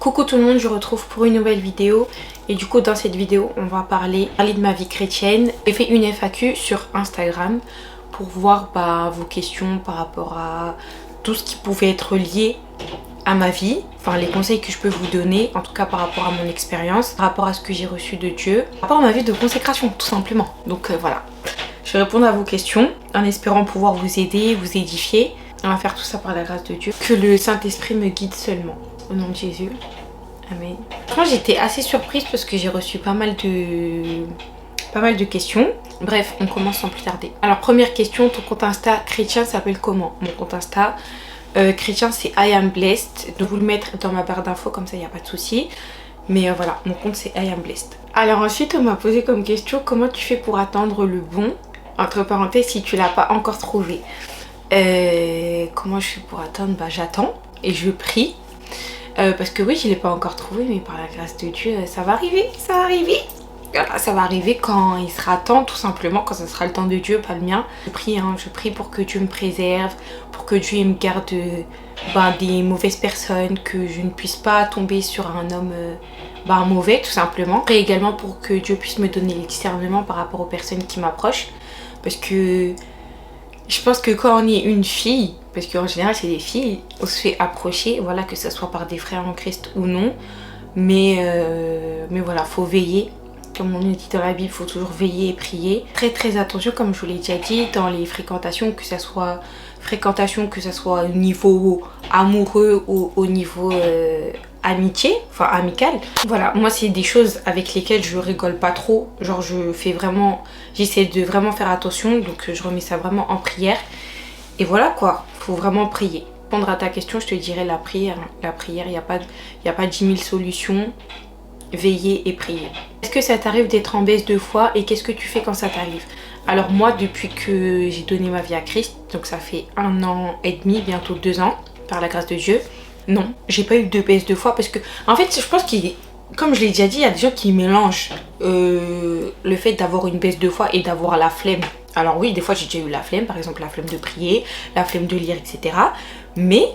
Coucou tout le monde, je retrouve pour une nouvelle vidéo et du coup dans cette vidéo on va parler de ma vie chrétienne. J'ai fait une FAQ sur Instagram pour voir vos questions par rapport à tout ce qui pouvait être lié à ma vie, enfin les conseils que je peux vous donner, en tout cas par rapport à mon expérience, par rapport à ce que j'ai reçu de Dieu, par rapport à ma vie de consécration tout simplement. Donc voilà, je vais répondre à vos questions en espérant pouvoir vous aider, vous édifier. On va faire tout ça par la grâce de Dieu. Que le Saint-Esprit me guide seulement. Au nom de Jésus. Amen. Franchement, j'étais assez surprise parce que j'ai reçu pas mal de questions. Bref, on commence sans plus tarder. Alors, première question, ton compte Insta chrétien s'appelle comment? Mon compte Insta chrétien, c'est I am blessed. Je vais vous le mettre dans ma barre d'infos, comme ça, il n'y a pas de souci. Mais voilà, mon compte, c'est I am blessed. Alors ensuite, on m'a posé comme question, comment tu fais pour attendre le bon? Entre parenthèses, si tu l'as pas encore trouvé. Comment je fais pour attendre? J'attends et je prie. Parce que oui, je ne l'ai pas encore trouvé, mais par la grâce de Dieu, ça va arriver, ça va arriver. Voilà, ça va arriver quand il sera temps, tout simplement, quand ce sera le temps de Dieu, pas le mien. Je prie pour que Dieu me préserve, pour que Dieu me garde des mauvaises personnes, que je ne puisse pas tomber sur un homme mauvais, tout simplement. Et également pour que Dieu puisse me donner le discernement par rapport aux personnes qui m'approchent. Parce que je pense que quand on est une fille, parce qu'en général c'est des filles, on se fait approcher, voilà, que ce soit par des frères en Christ ou non. Mais voilà, faut veiller. Comme on nous dit dans la Bible, il faut toujours veiller et prier. Très très attention, comme je vous l'ai déjà dit, dans les fréquentations, que ce soit au niveau amoureux ou au niveau amitié, enfin amical. Voilà, moi c'est des choses avec lesquelles je rigole pas trop. Genre j'essaie de vraiment faire attention, donc je remets ça vraiment en prière. Et voilà quoi, faut vraiment prier. Pour répondre à ta question, je te dirais la prière. La prière, il n'y a pas 10 000 solutions. Veiller et prier. Est-ce que ça t'arrive d'être en baisse de foi et qu'est-ce que tu fais quand ça t'arrive? Alors moi, depuis que j'ai donné ma vie à Christ, donc ça fait 1 an et demi, bientôt 2 ans, par la grâce de Dieu, non, j'ai pas eu de baisse de foi parce que, en fait, je pense comme je l'ai déjà dit, il y a des gens qui mélangent le fait d'avoir une baisse de foi et d'avoir la flemme. Alors oui, des fois j'ai déjà eu la flemme, par exemple la flemme de prier, la flemme de lire, etc. Mais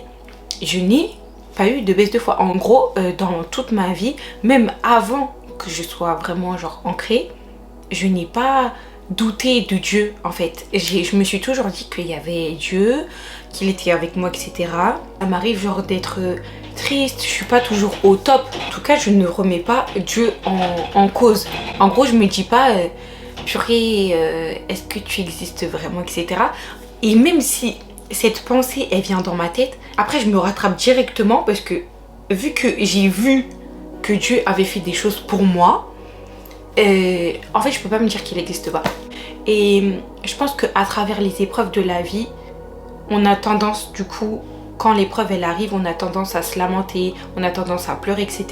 je n'ai pas eu de baisse de foi. En gros, dans toute ma vie, même avant que je sois vraiment ancrée, je n'ai pas douté de Dieu en fait. Je me suis toujours dit qu'il y avait Dieu, qu'il était avec moi, etc. Ça m'arrive d'être triste, je suis pas toujours au top. En tout cas, je ne remets pas Dieu en cause. En gros, je me dis pas purée, est-ce que tu existes vraiment, etc. Et même si cette pensée elle vient dans ma tête, après je me rattrape directement parce que vu que j'ai vu que Dieu avait fait des choses pour moi, en fait je peux pas me dire qu'il n'existe pas. Et je pense qu'à travers les épreuves de la vie, on a tendance du coup, quand l'épreuve elle arrive, on a tendance à se lamenter, on a tendance à pleurer, etc.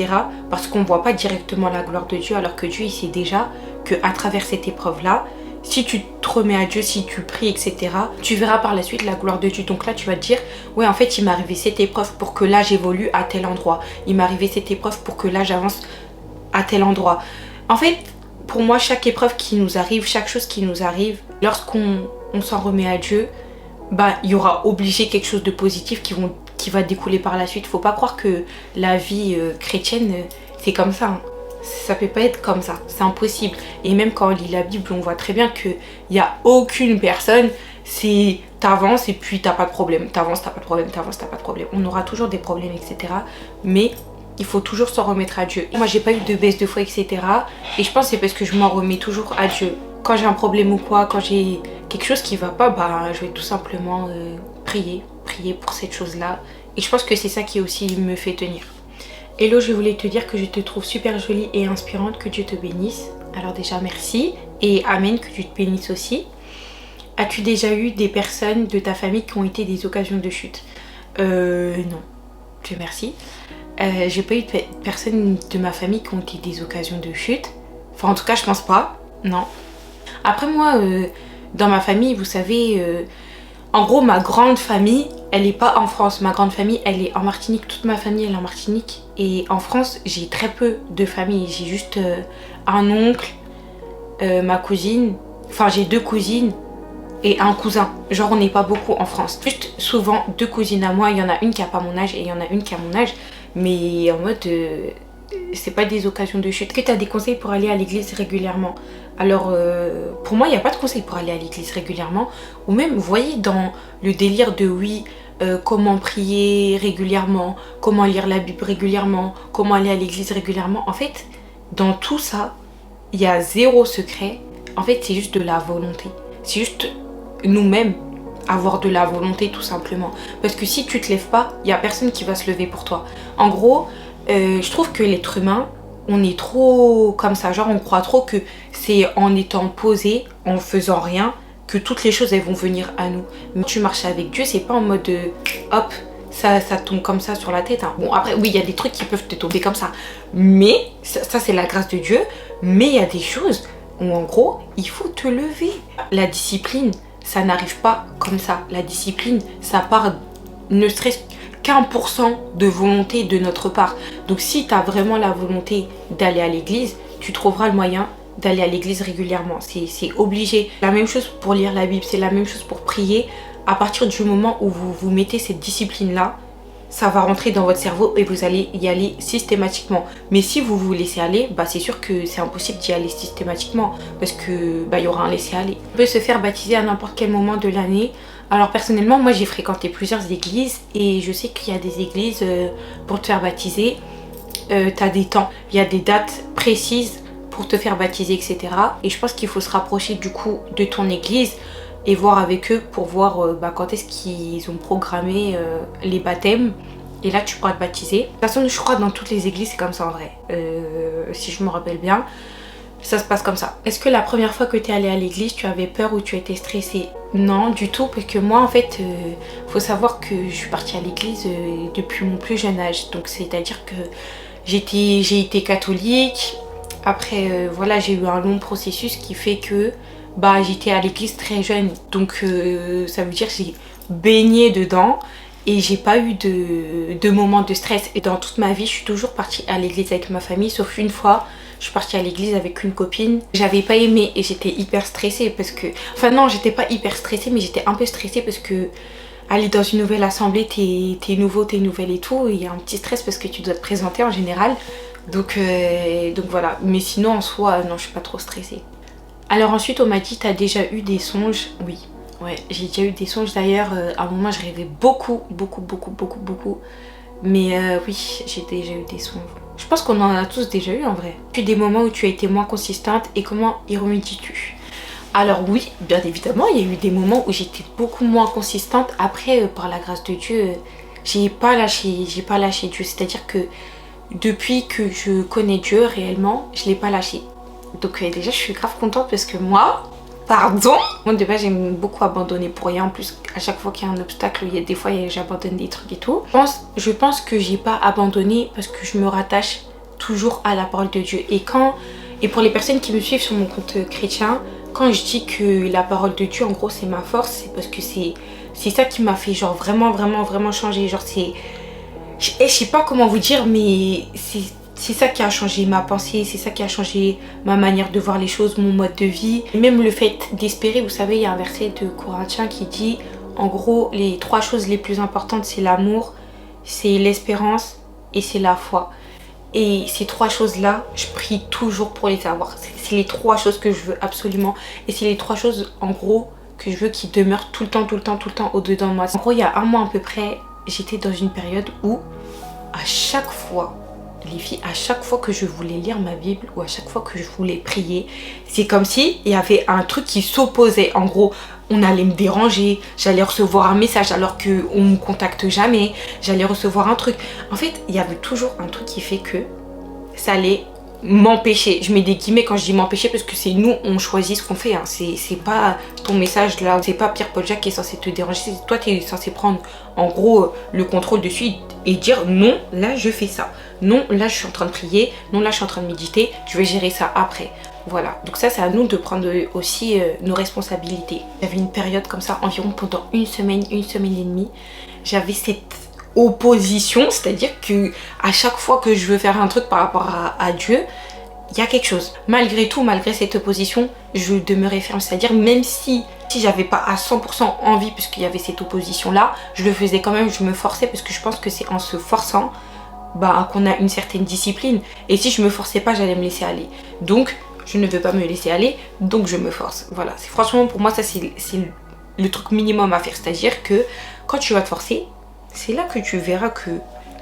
Parce qu'on voit pas directement la gloire de Dieu, alors que Dieu il sait déjà qu'à travers cette épreuve là, si tu te remets à Dieu, si tu pries, etc., tu verras par la suite la gloire de Dieu. Donc là, tu vas te dire, ouais, en fait, il m'est arrivé cette épreuve pour que là, j'évolue à tel endroit. Il m'est arrivé cette épreuve pour que là, j'avance à tel endroit. En fait, pour moi, chaque épreuve qui nous arrive, chaque chose qui nous arrive, lorsqu'on s'en remet à Dieu, il y aura obligé quelque chose de positif qui va découler par la suite. Faut pas croire que la vie chrétienne, c'est comme ça, hein. Ça peut pas être comme ça, c'est impossible. Et même quand on lit la Bible, on voit très bien qu'il n'y a aucune personne, c'est t'avances et puis t'as pas de problème, t'avances, t'as pas de problème, t'avances, t'as pas de problème. On aura toujours des problèmes, etc. Mais il faut toujours s'en remettre à Dieu. Moi, j'ai pas eu de baisse de foi, etc. Et je pense que c'est parce que je m'en remets toujours à Dieu. Quand j'ai un problème ou quoi, quand j'ai quelque chose qui va pas, je vais tout simplement prier pour cette chose-là. Et je pense que c'est ça qui aussi me fait tenir. Hello, je voulais te dire que je te trouve super jolie et inspirante, que Dieu te bénisse. Alors déjà merci et amen, que Dieu te bénisse aussi. As-tu déjà eu des personnes de ta famille qui ont été des occasions de chute? Non, Dieu merci. J'ai pas eu de personnes de ma famille qui ont été des occasions de chute. Enfin en tout cas je pense pas, non. Après moi, dans ma famille, vous savez, en gros ma grande famille, elle est pas en France, ma grande famille elle est en Martinique, toute ma famille elle est en Martinique. Et en France j'ai très peu de famille, j'ai juste un oncle, ma cousine, enfin j'ai 2 cousines et un cousin. Genre on n'est pas beaucoup en France, juste souvent 2 cousines à moi, il y en a une qui a pas mon âge et il y en a une qui a mon âge. mais en mode c'est pas des occasions de chute. Est-ce que tu as des conseils pour aller à l'église régulièrement? Alors pour moi il n'y a pas de conseils pour aller à l'église régulièrement, ou même vous voyez dans le délire de oui, comment prier régulièrement, comment lire la Bible régulièrement, comment aller à l'église régulièrement. En fait dans tout ça il y a zéro secret. En fait c'est juste de la volonté, c'est juste nous-mêmes avoir de la volonté tout simplement. Parce que si tu te lèves pas, il y a personne qui va se lever pour toi. En gros, je trouve que l'être humain, on est trop comme ça, genre on croit trop que c'est en étant posé, en faisant rien, que toutes les choses elles vont venir à nous. Mais tu marches avec Dieu, c'est pas en mode hop, ça tombe comme ça sur la tête. Hein. Bon après oui, il y a des trucs qui peuvent te tomber comme ça, mais ça c'est la grâce de Dieu. Mais il y a des choses où en gros, il faut te lever. La discipline, ça n'arrive pas comme ça. La discipline, ça part ne serait-ce qu'1% de volonté de notre part. Donc si tu as vraiment la volonté d'aller à l'église, tu trouveras le moyen d'aller à l'église régulièrement. C'est obligé. La même chose pour lire la Bible, c'est la même chose pour prier. À partir du moment où vous mettez cette discipline-là, ça va rentrer dans votre cerveau et vous allez y aller systématiquement. Mais si vous vous laissez aller, bah c'est sûr que c'est impossible d'y aller systématiquement parce que bah, y aura un laisser-aller. On peut se faire baptiser à n'importe quel moment de l'année. Alors personnellement, moi j'ai fréquenté plusieurs églises et je sais qu'il y a des églises pour te faire baptiser. Tu as des temps, il y a des dates précises pour te faire baptiser, etc. Et je pense qu'il faut se rapprocher du coup de ton église et voir avec eux pour voir quand est-ce qu'ils ont programmé les baptêmes. Et là tu pourras te baptiser. De toute façon je crois dans toutes les églises c'est comme ça en vrai. Si je me rappelle bien, ça se passe comme ça. Est-ce que la première fois que tu es allée à l'église tu avais peur ou tu étais stressée? Non du tout, parce que moi en fait faut savoir que je suis partie à l'église depuis mon plus jeune âge. Donc c'est à dire que j'ai été catholique. Après voilà, j'ai eu un long processus qui fait que bah j'étais à l'église très jeune, donc ça veut dire que j'ai baigné dedans et j'ai pas eu de moment de stress. Et dans toute ma vie je suis toujours partie à l'église avec ma famille, sauf une fois je suis partie à l'église avec une copine. J'avais pas aimé et j'étais hyper stressée parce que, enfin non j'étais pas hyper stressée mais j'étais un peu stressée parce que aller dans une nouvelle assemblée, t'es nouveau, t'es nouvelle et tout, il y a un petit stress parce que tu dois te présenter en général. Donc voilà, mais sinon en soi non je suis pas trop stressée. Alors ensuite on m'a dit t'as déjà eu des songes? Oui, ouais j'ai déjà eu des songes. D'ailleurs à un moment je rêvais beaucoup. Mais oui j'ai déjà eu des songes. Je pense qu'on en a tous déjà eu en vrai. Tu as eu des moments où tu as été moins consistante et comment y remédies-tu? Alors oui, bien évidemment il y a eu des moments où j'étais beaucoup moins consistante. Après par la grâce de Dieu j'ai pas lâché Dieu. C'est-à-dire que depuis que je connais Dieu réellement, je l'ai pas lâché. Donc déjà je suis grave contente parce que moi, de base j'aime beaucoup abandonner pour rien. En plus à chaque fois qu'il y a un obstacle, il y a des fois j'abandonne des trucs et tout. Je pense que j'ai pas abandonné parce que je me rattache toujours à la parole de Dieu. Et pour les personnes qui me suivent sur mon compte chrétien, quand je dis que la parole de Dieu en gros c'est ma force, c'est parce que c'est ça qui m'a fait genre vraiment changer. Genre je sais pas comment vous dire, mais c'est ça qui a changé ma pensée, c'est ça qui a changé ma manière de voir les choses, mon mode de vie. Et même le fait d'espérer, vous savez, il y a un verset de Corinthiens qui dit, en gros, les 3 choses les plus importantes, c'est l'amour, c'est l'espérance et c'est la foi. Et ces 3 choses-là, je prie toujours pour les avoir. C'est les 3 choses que je veux absolument. Et c'est les 3 choses, en gros, que je veux qui demeurent tout le temps au-dedans de moi. En gros, il y a un mois à peu près, j'étais dans une période où, à chaque fois, les filles, à chaque fois que je voulais lire ma Bible ou à chaque fois que je voulais prier, c'est comme si il y avait un truc qui s'opposait. En gros, on allait me déranger, j'allais recevoir un message alors qu'on ne me contacte jamais, j'allais recevoir un truc. En fait, il y avait toujours un truc qui fait que ça allait m'empêcher. Je mets des guillemets quand je dis m'empêcher parce que c'est nous, on choisit ce qu'on fait. Hein. C'est pas ton message là, c'est pas Pierre Paul Jacques qui est censé te déranger. C'est toi, tu es censé prendre en gros le contrôle dessus et dire non, là je fais ça. Non, là je suis en train de prier. Non, là je suis en train de méditer. Je vais gérer ça après. Voilà. Donc ça, c'est à nous de prendre aussi nos responsabilités. J'avais une période comme ça, environ pendant une semaine et demie. J'avais cette opposition, c'est-à-dire que à chaque fois que je veux faire un truc par rapport à Dieu, il y a quelque chose. Malgré tout, malgré cette opposition, je demeurais ferme. C'est-à-dire même si j'avais pas à 100% envie, puisqu'il y avait cette opposition-là, je le faisais quand même, je me forçais parce que je pense que c'est en se forçant qu'on a une certaine discipline. Et si je me forçais pas, j'allais me laisser aller. Donc, je ne veux pas me laisser aller, donc je me force. Voilà, franchement, pour moi, ça, c'est le truc minimum à faire. C'est-à-dire que quand tu vas te forcer, c'est là que tu verras que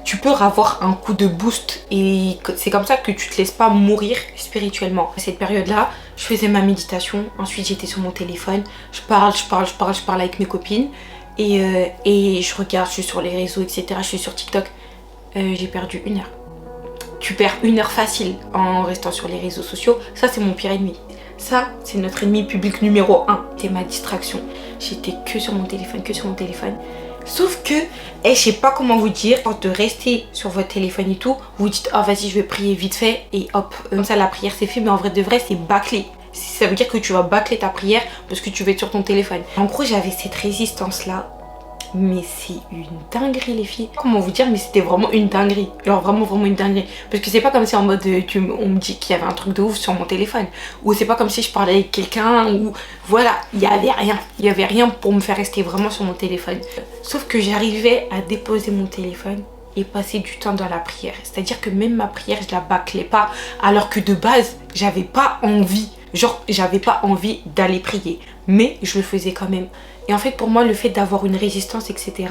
tu peux avoir un coup de boost. Et c'est comme ça que tu te laisses pas mourir spirituellement. À cette période-là, je faisais ma méditation. Ensuite, j'étais sur mon téléphone. Je parle avec mes copines. Et je regarde, je suis sur les réseaux, etc. Je suis sur TikTok. J'ai perdu 1 heure. Tu perds 1 heure facile en restant sur les réseaux sociaux. Ça, c'est mon pire ennemi. Ça, c'est notre ennemi public numéro 1. C'est ma distraction. J'étais que sur mon téléphone, Sauf que, je sais pas comment vous dire, quand de rester sur votre téléphone et tout, vous dites, oh vas-y, je vais prier vite fait, et hop, comme ça la prière c'est fait, mais en vrai de vrai, c'est bâclé. Ça veut dire que tu vas bâcler ta prière parce que tu vas être sur ton téléphone. En gros, j'avais cette résistance-là. Mais c'est une dinguerie les filles. Comment vous dire, mais c'était vraiment une dinguerie. Genre vraiment une dinguerie. Parce que c'est pas comme si en mode on me dit qu'il y avait un truc de ouf sur mon téléphone. Ou c'est pas comme si je parlais avec quelqu'un. Ou voilà, il y avait rien. Il y avait rien pour me faire rester vraiment sur mon téléphone. Sauf que j'arrivais à déposer mon téléphone et passer du temps dans la prière. C'est-à-dire que même ma prière, je la bâclais pas. Alors que de base, j'avais pas envie. Genre, j'avais pas envie d'aller prier. Mais je le faisais quand même. Et en fait, pour moi, le fait d'avoir une résistance, etc.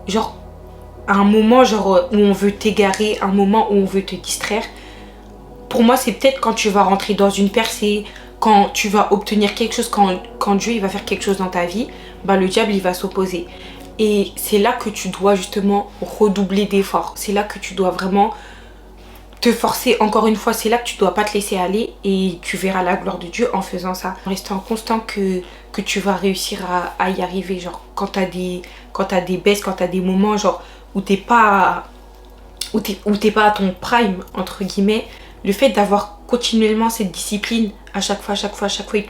Genre, un moment genre, où on veut t'égarer, un moment où on veut te distraire. Pour moi, c'est peut-être quand tu vas rentrer dans une percée, quand tu vas obtenir quelque chose, quand Dieu il va faire quelque chose dans ta vie, le diable, il va s'opposer. Et c'est là que tu dois justement redoubler d'efforts. C'est là que tu dois vraiment te forcer encore une fois. C'est là que tu dois pas te laisser aller et tu verras la gloire de Dieu en faisant ça. En restant constant que tu vas réussir à y arriver. Genre quand t'as des baisses, quand t'as des moments genre où t'es pas à ton prime entre guillemets, le fait d'avoir continuellement cette discipline à chaque fois,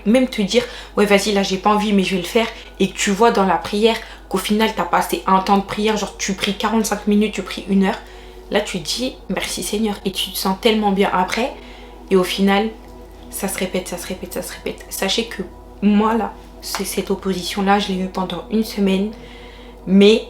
même te dire ouais vas-y là j'ai pas envie mais je vais le faire, et que tu vois dans la prière qu'au final t'as passé un temps de prière, genre tu pries 45 minutes, tu pries 1 heure, là tu te dis merci Seigneur et tu te sens tellement bien après, et au final ça se répète. Sachez que moi là, cette opposition là je l'ai eu pendant 1 semaine, mais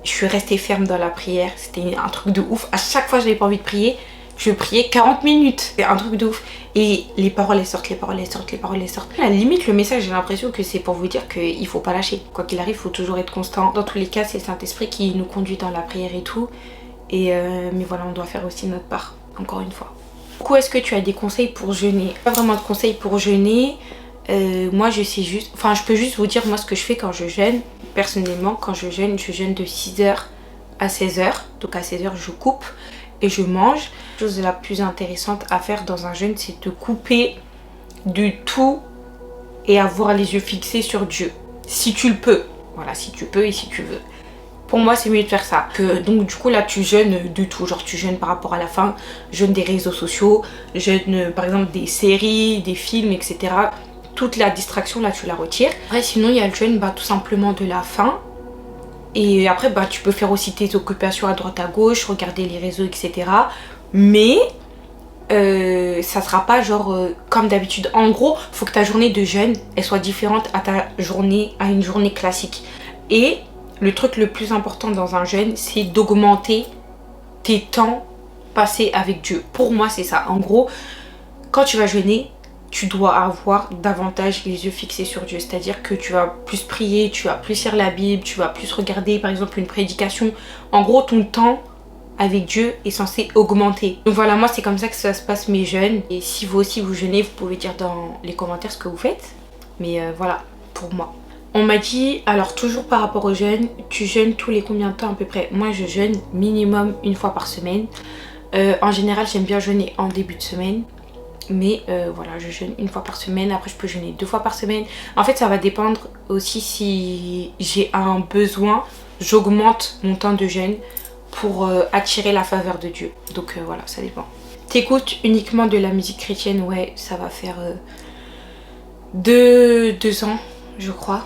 je suis restée ferme dans la prière. C'était un truc de ouf. À chaque fois que j'avais pas envie de prier, je priais 40 minutes. C'est un truc de ouf. Et les paroles elles sortent. À la limite, le message, j'ai l'impression que c'est pour vous dire qu'il faut pas lâcher. Quoi qu'il arrive, il faut toujours être constant. Dans tous les cas, c'est le Saint-Esprit qui nous conduit dans la prière et tout. Mais voilà, on doit faire aussi notre part, encore une fois. Du coup, est-ce que tu as des conseils pour jeûner? Pas vraiment de conseils pour jeûner. Moi je sais juste, je peux juste vous dire moi ce que je fais quand je jeûne. Personnellement, quand je jeûne de 6h à 16h. Donc à 16h je coupe et je mange. La chose la plus intéressante à faire dans un jeûne, c'est de couper du tout et avoir les yeux fixés sur Dieu. Si tu le peux. Voilà, si tu peux et si tu veux. Pour moi, c'est mieux de faire ça. Donc du coup, là, tu jeûnes de tout. Genre, tu jeûnes par rapport à la faim, jeûnes des réseaux sociaux, jeûnes par exemple des séries, des films, etc. Toute la distraction, là, tu la retires. Après, sinon, il y a le jeûne, tout simplement de la faim. Et après, tu peux faire aussi tes occupations à droite à gauche, regarder les réseaux, etc. Mais ça sera pas genre comme d'habitude. En gros, faut que ta journée de jeûne, elle soit différente à une journée classique. Et le truc le plus important dans un jeûne, c'est d'augmenter tes temps passés avec Dieu. Pour moi, c'est ça. En gros, quand tu vas jeûner, tu dois avoir davantage les yeux fixés sur Dieu. C'est-à-dire que tu vas plus prier, tu vas plus lire la Bible, tu vas plus regarder par exemple une prédication. En gros, ton temps avec Dieu est censé augmenter. Donc voilà, moi c'est comme ça que ça se passe mes jeûnes. Et si vous aussi vous jeûnez, vous pouvez dire dans les commentaires ce que vous faites. Mais voilà, pour moi. On m'a dit, alors toujours par rapport au jeûne, tu jeûnes tous les combien de temps à peu près? Moi je jeûne minimum 1 fois par semaine. En général j'aime bien jeûner en début de semaine. Mais voilà, je jeûne 1 fois par semaine. Après je peux jeûner 2 fois par semaine. En fait ça va dépendre aussi si j'ai un besoin. J'augmente mon temps de jeûne pour attirer la faveur de Dieu. Donc voilà, ça dépend. T'écoutes uniquement de la musique chrétienne? Ouais, ça va faire 2 ans je crois.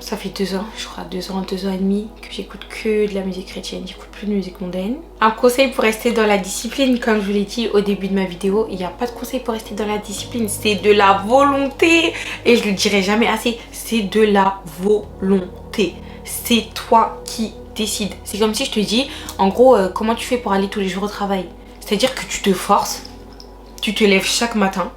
Ça fait 2 ans, je crois, 2 ans et demi que j'écoute que de la musique chrétienne, j'écoute plus de musique mondaine. Un conseil pour rester dans la discipline, comme je vous l'ai dit au début de ma vidéo, il n'y a pas de conseil pour rester dans la discipline, c'est de la volonté. Et je le dirai jamais assez, c'est de la volonté. C'est toi qui décides. C'est comme si je te dis, en gros, comment tu fais pour aller tous les jours au travail. C'est-à-dire que tu te forces, tu te lèves chaque matin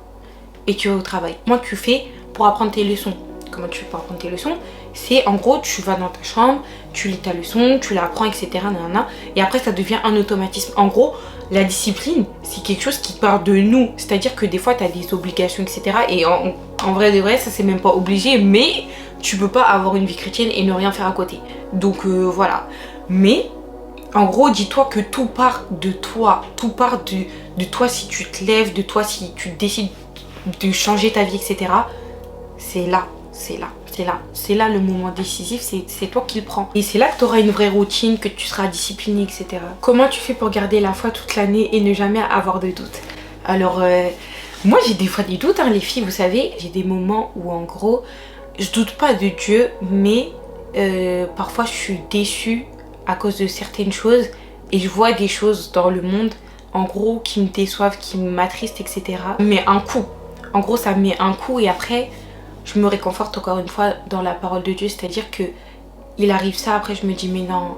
et tu vas au travail. Comment tu fais pour apprendre tes leçons? Comment tu fais pour apprendre tes leçons? C'est en gros, tu vas dans ta chambre, tu lis ta leçon, tu l'apprends, etc. Nanana, et après, ça devient un automatisme. En gros, la discipline, c'est quelque chose qui part de nous. C'est-à-dire que des fois, tu as des obligations, etc. Et en vrai de vrai, ça, c'est même pas obligé, mais tu peux pas avoir une vie chrétienne et ne rien faire à côté. Donc voilà. Mais en gros, dis-toi que tout part de toi. Tout part de toi si tu te lèves, de toi si tu décides de changer ta vie, etc. C'est là, c'est là. C'est là le moment décisif, c'est toi qui le prends. Et c'est là que tu auras une vraie routine, que tu seras discipliné, etc. Comment tu fais pour garder la foi toute l'année et ne jamais avoir de doute? Alors, moi j'ai des fois des doutes, hein, les filles, vous savez. J'ai des moments où en gros, je doute pas de Dieu, mais parfois je suis déçue à cause de certaines choses. Et je vois des choses dans le monde, en gros, qui me déçoivent, qui m'attristent, etc. Mais un coup. En gros, ça me met un coup et après... je me réconforte encore une fois dans la parole de Dieu, c'est-à-dire que il arrive ça, après je me dis mais non,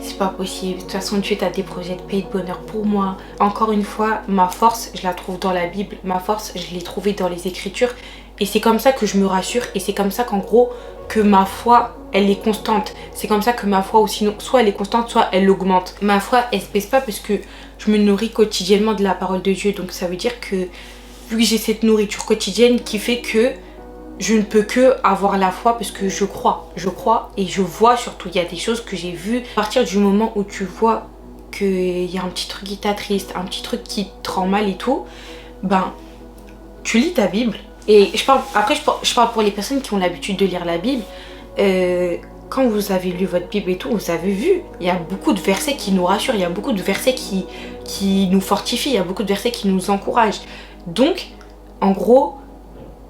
c'est pas possible, de toute façon Dieu t'as des projets de paix et de bonheur pour moi. Encore une fois, ma force, je la trouve dans la Bible, ma force, je l'ai trouvée dans les Écritures, et c'est comme ça que je me rassure, et c'est comme ça qu'en gros, que ma foi, elle est constante. C'est comme ça que ma foi, ou sinon, soit elle est constante, soit elle augmente. Ma foi, elle se baisse pas parce que je me nourris quotidiennement de la parole de Dieu, donc ça veut dire que, vu que j'ai cette nourriture quotidienne qui fait que je ne peux que avoir la foi parce que je crois et je vois surtout, il y a des choses que j'ai vues. À partir du moment où tu vois qu'il y a un petit truc qui t'attriste, un petit truc qui te rend mal et tout, ben tu lis ta Bible. Et je parle pour les personnes qui ont l'habitude de lire la Bible. Quand vous avez lu votre Bible et tout, vous avez vu, il y a beaucoup de versets qui nous rassurent, il y a beaucoup de versets qui nous fortifient, il y a beaucoup de versets qui nous encouragent. Donc, en gros,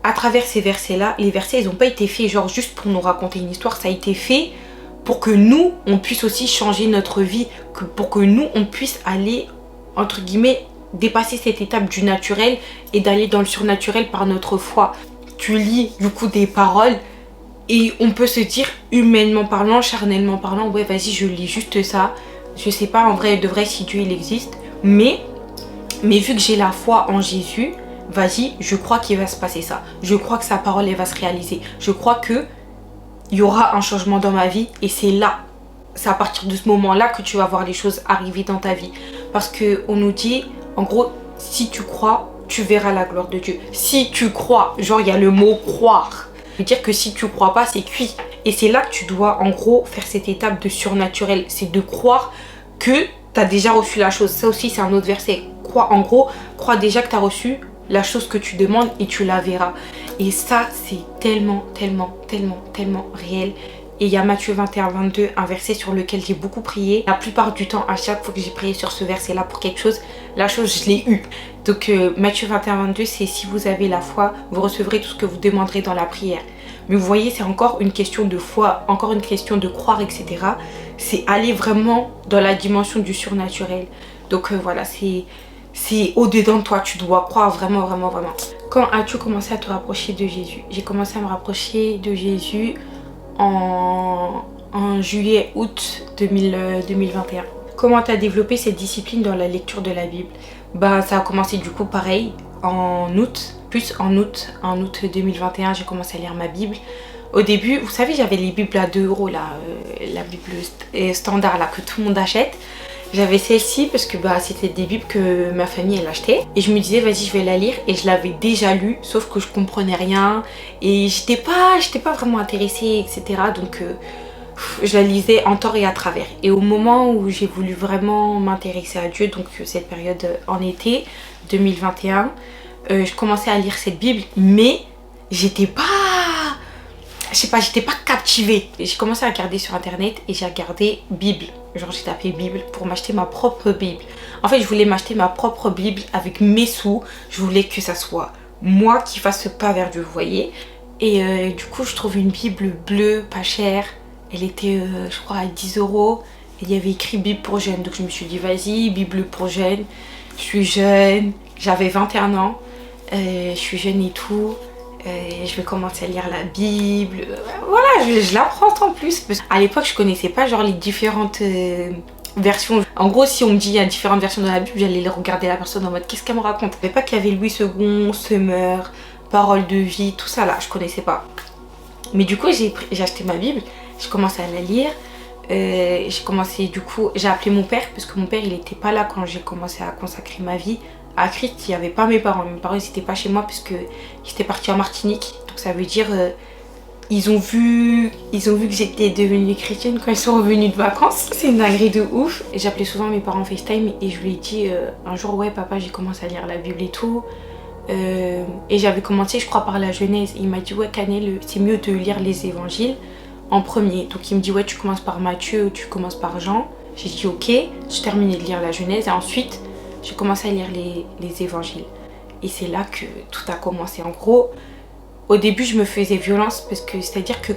à travers ces versets-là, les versets, ils n'ont pas été faits genre juste pour nous raconter une histoire, ça a été fait pour que nous, on puisse aussi changer notre vie, pour que nous, on puisse aller, entre guillemets, dépasser cette étape du naturel et d'aller dans le surnaturel par notre foi. Tu lis du coup des paroles et on peut se dire, humainement parlant, charnellement parlant, ouais vas-y je lis juste ça, je sais pas en vrai de vrai si Dieu il existe, mais vu que j'ai la foi en Jésus, vas-y, je crois qu'il va se passer ça. Je crois que sa parole, elle va se réaliser. Je crois que il y aura un changement dans ma vie. Et c'est là, c'est à partir de ce moment-là que tu vas voir les choses arriver dans ta vie. Parce qu'on nous dit, en gros, si tu crois, tu verras la gloire de Dieu. Si tu crois, genre il y a le mot croire. Ça veut dire que si tu crois pas, c'est cuit. Et c'est là que tu dois, en gros, faire cette étape de surnaturel. C'est de croire que tu as déjà reçu la chose. Ça aussi, c'est un autre verset. En gros, crois déjà que tu as reçu la chose que tu demandes et tu la verras. Et ça, c'est tellement réel. Et il y a Matthieu 21-22, un verset sur lequel j'ai beaucoup prié. La plupart du temps, à chaque fois que j'ai prié sur ce verset-là pour quelque chose, la chose, je l'ai eue. Donc Matthieu 21-22, c'est si vous avez la foi, vous recevrez tout ce que vous demanderez dans la prière. Mais vous voyez, c'est encore une question de foi, encore une question de croire, etc. C'est aller vraiment dans la dimension du surnaturel. Donc voilà, c'est au-dedans de toi, tu dois croire vraiment. Quand as-tu commencé à te rapprocher de Jésus? J'ai commencé à me rapprocher de Jésus en juillet-août 2021. Comment tu as développé cette discipline dans la lecture de la Bible? Bah, ça a commencé du coup pareil, en août 2021, j'ai commencé à lire ma Bible. Au début, vous savez, j'avais les Bibles à 2 €, là, la Bible standard là, que tout le monde achète. J'avais celle-ci parce que bah, c'était des bibles que ma famille elle achetait. Et je me disais vas-y je vais la lire. Et je l'avais déjà lue sauf que je comprenais rien. Et j'étais pas vraiment intéressée etc. Donc je la lisais en tort et à travers. Et au moment où j'ai voulu vraiment m'intéresser à Dieu, donc cette période en été 2021, je commençais à lire cette Bible. Mais j'étais pas captivée. J'ai commencé à regarder sur internet et j'ai regardé Bible. Genre j'ai tapé Bible pour m'acheter ma propre Bible. En fait je voulais m'acheter ma propre Bible avec mes sous. Je voulais que ça soit moi qui fasse ce pas vers Dieu, vous voyez. Et du coup je trouve une Bible bleue, pas chère. Elle était je crois à 10 €. Et il y avait écrit Bible pour jeunes. Donc je me suis dit vas-y, Bible pour jeunes. Je suis jeune, j'avais 21 ans. Je suis jeune et tout. Je vais commencer à lire la Bible. Voilà, je l'apprends en plus. À l'époque, je connaissais pas genre les différentes versions. En gros, si on me dit il y a différentes versions de la Bible, j'allais regarder la personne en mode qu'est-ce qu'elle me raconte. Je savais pas qu'il y avait Louis II, Semeur, Parole de vie, tout ça là, je connaissais pas. Mais du coup, j'ai acheté ma Bible, j'ai commencé à la lire. J'ai appelé mon père parce que mon père il était pas là quand j'ai commencé à consacrer ma vie à Christ. Il n'y avait pas mes parents ils n'étaient pas chez moi parce que j'étais partie en Martinique, donc ça veut dire ils ont vu que j'étais devenue chrétienne quand ils sont revenus de vacances. C'est une dinguerie de ouf. J'appelais souvent mes parents FaceTime et je lui ai dit un jour ouais papa j'ai commencé à lire la Bible et tout. Et j'avais commencé je crois par la Genèse. Il m'a dit ouais Canel c'est mieux de lire les évangiles en premier. Donc il me dit ouais tu commences par Matthieu ou tu commences par Jean. J'ai dit ok, j'ai terminé de lire la Genèse et ensuite j'ai commencé à lire les évangiles. Et c'est là que tout a commencé. En gros, au début je me faisais violence parce que c'est-à-dire que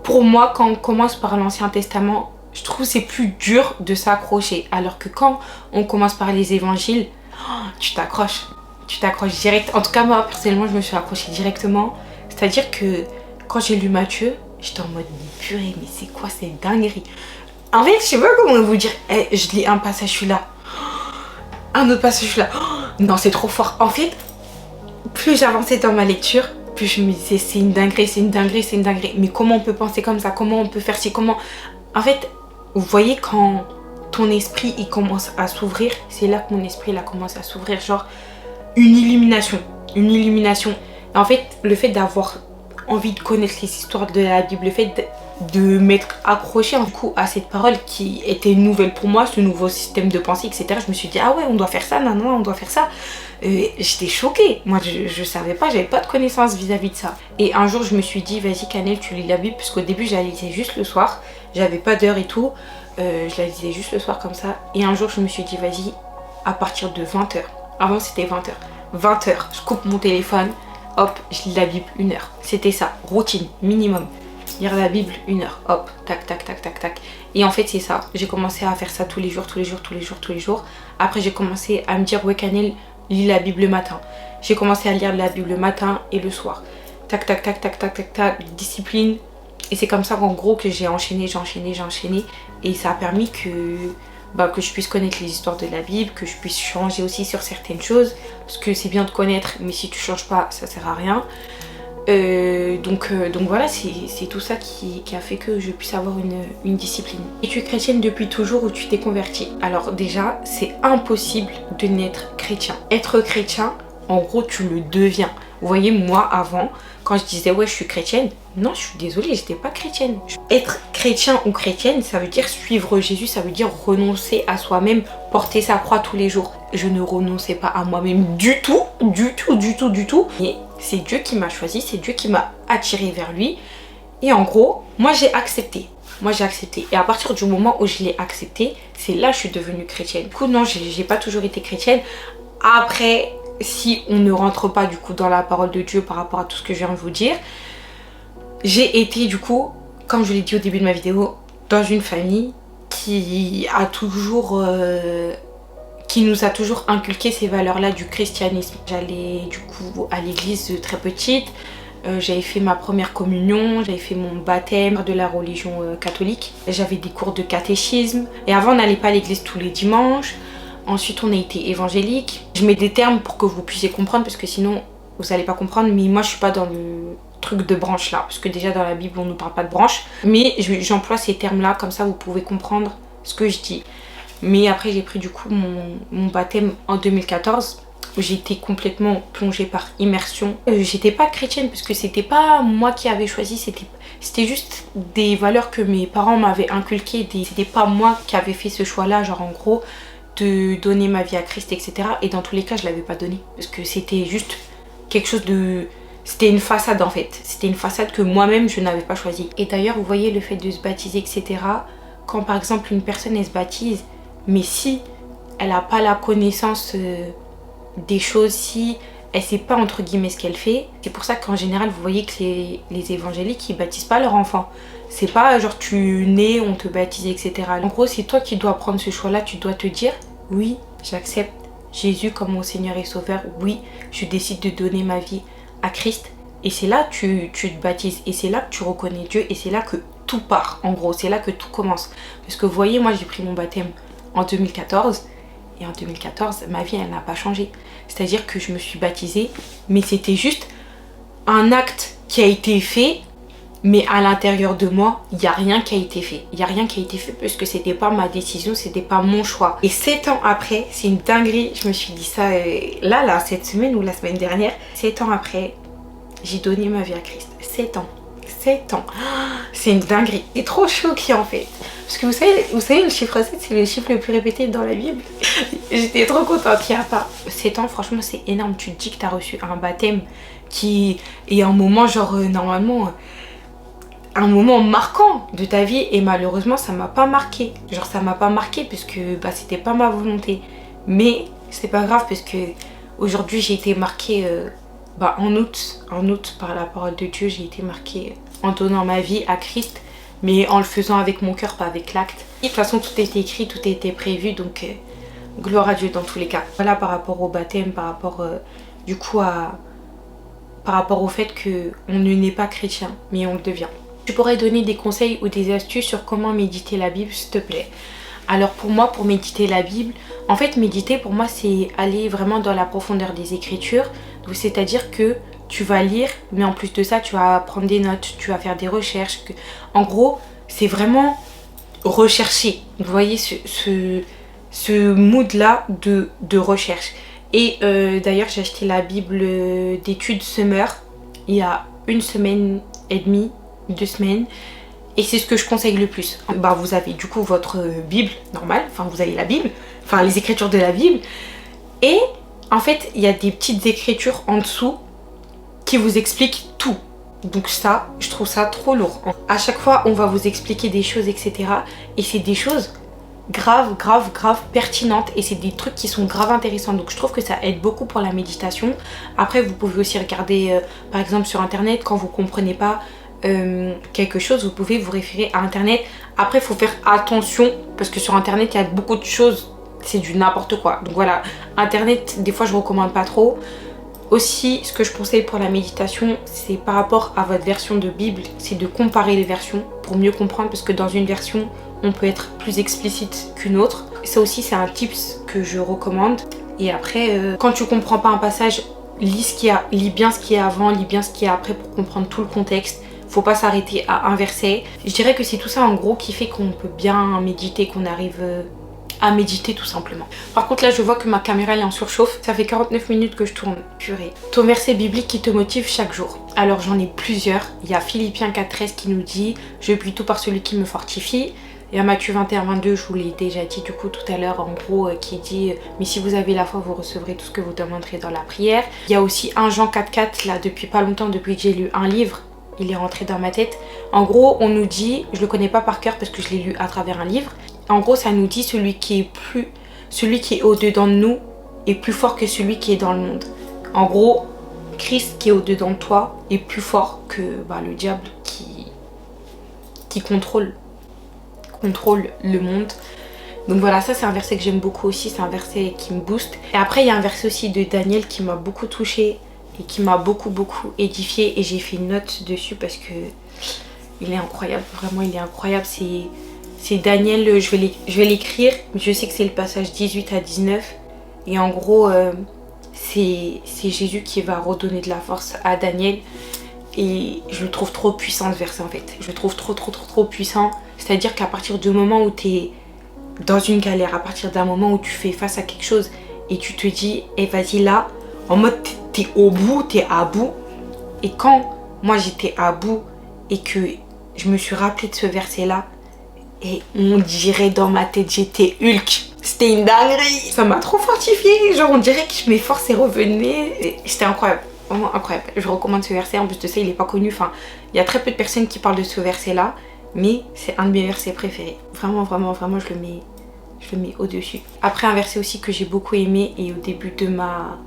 pour moi quand on commence par l'Ancien Testament, je trouve c'est plus dur de s'accrocher. Alors que quand on commence par les évangiles, tu t'accroches direct. En tout cas moi personnellement je me suis accrochée directement. C'est-à-dire que quand j'ai lu Matthieu, j'étais en mode purée mais c'est quoi cette dinguerie. En fait je sais pas comment vous dire, je lis un passage je suis là, un autre passage je suis là, non c'est trop fort. En fait plus j'avançais dans ma lecture, plus je me disais c'est une dinguerie, c'est une dinguerie, c'est une dinguerie. Mais comment on peut penser comme ça, comment on peut faire ci, comment... En fait vous voyez quand ton esprit il commence à s'ouvrir, c'est là que mon esprit il a commencé à s'ouvrir, genre une illumination. Et en fait le fait d'avoir envie de connaître les histoires de la Bible, le fait de m'être accrochée du coup à cette parole qui était nouvelle pour moi, ce nouveau système de pensée, etc. Je me suis dit ah ouais on doit faire ça, non, on doit faire ça. J'étais choquée, moi je savais pas, j'avais pas de connaissances vis-à-vis de ça. Et un jour je me suis dit vas-y Canel tu lis la Bible, parce qu'au début je la lisais juste le soir, j'avais pas d'heure et tout, je la lisais juste le soir comme ça. Et un jour je me suis dit vas-y à partir de 20h, avant c'était 20h, je coupe mon téléphone, hop je lis la Bible 1 heure. C'était ça, routine, minimum. Lire la Bible 1 heure, hop, tac. Et en fait c'est ça, j'ai commencé à faire ça tous les jours. Après j'ai commencé à me dire ouais Canel, lis la Bible le matin. J'ai commencé à lire la Bible le matin et le soir. Tac, discipline. Et c'est comme ça qu'en gros que j'ai enchaîné. Et ça a permis que je puisse connaître les histoires de la Bible, que je puisse changer aussi sur certaines choses. Parce que c'est bien de connaître, mais si tu changes pas, ça sert à rien. Donc voilà, c'est tout ça qui a fait que je puisse avoir une discipline. Et tu es chrétienne depuis toujours ou tu t'es convertie? Alors déjà, c'est impossible de n'être chrétien. Être chrétien, en gros, tu le deviens. Vous voyez, moi avant, quand je disais ouais je suis chrétienne, non je suis désolée, j'étais pas chrétienne. Être chrétien ou chrétienne, ça veut dire suivre Jésus, ça veut dire renoncer à soi-même, porter sa croix tous les jours. Je ne renonçais pas à moi-même du tout. Et c'est Dieu qui m'a choisi, c'est Dieu qui m'a attiré vers lui. Et en gros, moi j'ai accepté. Et à partir du moment où je l'ai accepté, c'est là que je suis devenue chrétienne. Du coup non, j'ai pas toujours été chrétienne. Après, si on ne rentre pas du coup dans la parole de Dieu par rapport à tout ce que je viens de vous dire, j'ai été du coup, comme je l'ai dit au début de ma vidéo, dans une famille qui nous a toujours inculqué ces valeurs-là du christianisme. J'allais du coup à l'église très petite, j'avais fait ma première communion, j'avais fait mon baptême de la religion catholique, j'avais des cours de catéchisme, et avant on n'allait pas à l'église tous les dimanches. Ensuite on a été évangélique. Je mets des termes pour que vous puissiez comprendre parce que sinon vous n'allez pas comprendre, mais moi je suis pas dans le truc de branche là, parce que déjà dans la Bible on ne parle pas de branche, mais j'emploie ces termes là, comme ça vous pouvez comprendre ce que je dis. Mais après j'ai pris du coup mon baptême en 2014, où j'ai été complètement plongée par immersion. J'étais pas chrétienne parce que c'était pas moi qui avais choisi, c'était juste des valeurs que mes parents m'avaient inculquées, c'était pas moi qui avais fait ce choix là, genre en gros de donner ma vie à Christ, etc. Et dans tous les cas je l'avais pas donné parce que c'était juste quelque chose de... C'était une façade en fait, c'était une façade que moi-même je n'avais pas choisie. Et d'ailleurs vous voyez le fait de se baptiser, etc. Quand par exemple une personne elle se baptise, mais si elle n'a pas la connaissance des choses, si elle sait pas entre guillemets ce qu'elle fait, c'est pour ça qu'en général vous voyez que les évangéliques ils baptisent pas leurs enfants. C'est pas genre tu nais, on te baptise, etc. En gros c'est toi qui dois prendre ce choix là, tu dois te dire oui j'accepte Jésus comme mon Seigneur et Sauveur, oui je décide de donner ma vie à Christ, Et c'est là que tu te baptises. Et c'est là que tu reconnais Dieu. Et c'est là que tout part, en gros. C'est là que tout commence. Parce que vous voyez, moi, j'ai pris mon baptême en 2014. Et en 2014, ma vie, elle n'a pas changé. C'est-à-dire que je me suis baptisée. Mais c'était juste un acte qui a été fait. Mais à l'intérieur de moi, il n'y a rien qui a été fait. Il n'y a rien qui a été fait parce que c'était pas ma décision, c'était pas mon choix. Et 7 ans après, c'est une dinguerie. Je me suis dit ça là, cette semaine ou la semaine dernière. 7 ans après, j'ai donné ma vie à Christ. 7 ans. 7 ans. C'est une dinguerie. C'est trop choqué en fait. Parce que vous savez le chiffre 7, c'est le chiffre le plus répété dans la Bible. J'étais trop contente qu'il n'y a pas. 7 ans, franchement, c'est énorme. Tu te dis que tu as reçu un baptême qui est un moment genre normalement... un moment marquant de ta vie et malheureusement ça m'a pas marqué. Genre ça m'a pas marqué parce que bah, c'était pas ma volonté. Mais c'est pas grave parce que aujourd'hui j'ai été marquée en août par la parole de Dieu. J'ai été marquée en donnant ma vie à Christ, mais en le faisant avec mon cœur, pas avec l'acte. De toute façon tout était écrit, tout était prévu, donc gloire à Dieu dans tous les cas. Voilà par rapport au baptême, par rapport du coup par rapport au fait qu'on ne naît pas chrétien, mais on le devient. Tu pourrais donner des conseils ou des astuces sur comment méditer la Bible, s'il te plaît. Alors pour moi, pour méditer la Bible, en fait méditer pour moi c'est aller vraiment dans la profondeur des Écritures. Donc c'est-à-dire que tu vas lire, mais en plus de ça tu vas prendre des notes, tu vas faire des recherches. En gros, c'est vraiment rechercher. Vous voyez ce mood-là de recherche. Et d'ailleurs j'ai acheté la Bible d'études Summer il y a 1 semaine et demie. 2 semaines et c'est ce que je conseille le plus. Bah vous avez du coup votre Bible normale, enfin vous avez la Bible, enfin les écritures de la Bible et en fait il y a des petites écritures en dessous qui vous expliquent tout. Donc ça, je trouve ça trop lourd. À chaque fois on va vous expliquer des choses etc. et c'est des choses grave pertinentes et c'est des trucs qui sont grave intéressants, donc je trouve que ça aide beaucoup pour la méditation. Après vous pouvez aussi regarder par exemple sur internet quand vous comprenez pas quelque chose, vous pouvez vous référer à internet. Après il faut faire attention parce que sur internet il y a beaucoup de choses, c'est du n'importe quoi, donc voilà, internet des fois je recommande pas trop. Aussi ce que je conseille pour la méditation c'est par rapport à votre version de Bible, c'est de comparer les versions pour mieux comprendre, parce que dans une version on peut être plus explicite qu'une autre. Ça aussi c'est un tips que je recommande. Et après quand tu comprends pas un passage, lis bien ce qu'il y a avant, lis bien ce qu'il y a après pour comprendre tout le contexte. Faut pas s'arrêter à un verset. Je dirais que c'est tout ça en gros qui fait qu'on peut bien méditer, qu'on arrive à méditer tout simplement. Par contre là je vois que ma caméra elle est en surchauffe. Ça fait 49 minutes que je tourne. Purée. Ton verset biblique qui te motive chaque jour. Alors j'en ai plusieurs. Il y a Philippiens 4,13 qui nous dit « Je puis tout par celui qui me fortifie ». Il y a Matthieu 21,22, je vous l'ai déjà dit du coup tout à l'heure, en gros qui dit « Mais si vous avez la foi, vous recevrez tout ce que vous demanderez dans la prière ». Il y a aussi 1 Jean 4,4 là depuis pas longtemps, depuis que j'ai lu un livre. Il est rentré dans ma tête. En gros, on nous dit, je le connais pas par cœur parce que je l'ai lu à travers un livre. En gros, ça nous dit celui qui est au-dedans de nous est plus fort que celui qui est dans le monde. En gros, Christ qui est au-dedans de toi est plus fort que le diable qui contrôle le monde. Donc voilà, ça c'est un verset que j'aime beaucoup aussi, c'est un verset qui me booste. Et après, il y a un verset aussi de Daniel qui m'a beaucoup touchée et qui m'a beaucoup édifié, et j'ai fait une note dessus parce que il est incroyable, vraiment il est incroyable. C'est Daniel, je vais l'écrire, mais je sais que c'est le passage 18 à 19 et en gros c'est Jésus qui va redonner de la force à Daniel et je le trouve trop puissant ce verset en fait. Je le trouve trop puissant, c'est à dire qu'à partir du moment où tu es dans une galère, à partir d'un moment où tu fais face à quelque chose et tu te dis vas-y là, en mode t'es au bout, t'es à bout. Et quand moi j'étais à bout et que je me suis rappelé de ce verset là, et on dirait dans ma tête j'étais Hulk, c'était une dinguerie, ça m'a trop fortifiée, genre on dirait que mes forces revenaient, c'était incroyable, vraiment incroyable. Je recommande ce verset, en plus de ça il est pas connu, enfin il y a très peu de personnes qui parlent de ce verset là, mais c'est un de mes versets préférés, vraiment je le mets au-dessus. Après un verset aussi que j'ai beaucoup aimé et au début de ma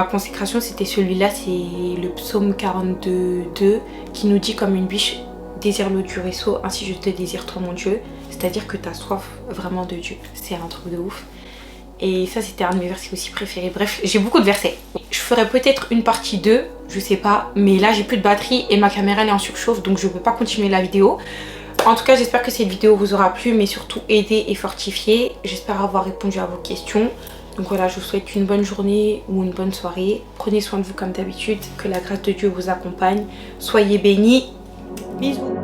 consécration, c'était celui-là, c'est le psaume 42,2 qui nous dit « Comme une biche désire l'eau du ruisseau, ainsi je te désire toi mon Dieu ». C'est-à-dire que tu as soif vraiment de Dieu, c'est un truc de ouf. Et ça c'était un de mes versets aussi préférés. Bref, j'ai beaucoup de versets. Je ferai peut-être une partie 2, je sais pas. Mais là j'ai plus de batterie et ma caméra elle est en surchauffe, donc je peux pas continuer la vidéo. En tout cas j'espère que cette vidéo vous aura plu, mais surtout aidé et fortifié. J'espère avoir répondu à vos questions. Donc voilà, je vous souhaite une bonne journée ou une bonne soirée. Prenez soin de vous comme d'habitude, que la grâce de Dieu vous accompagne. Soyez bénis. Bisous.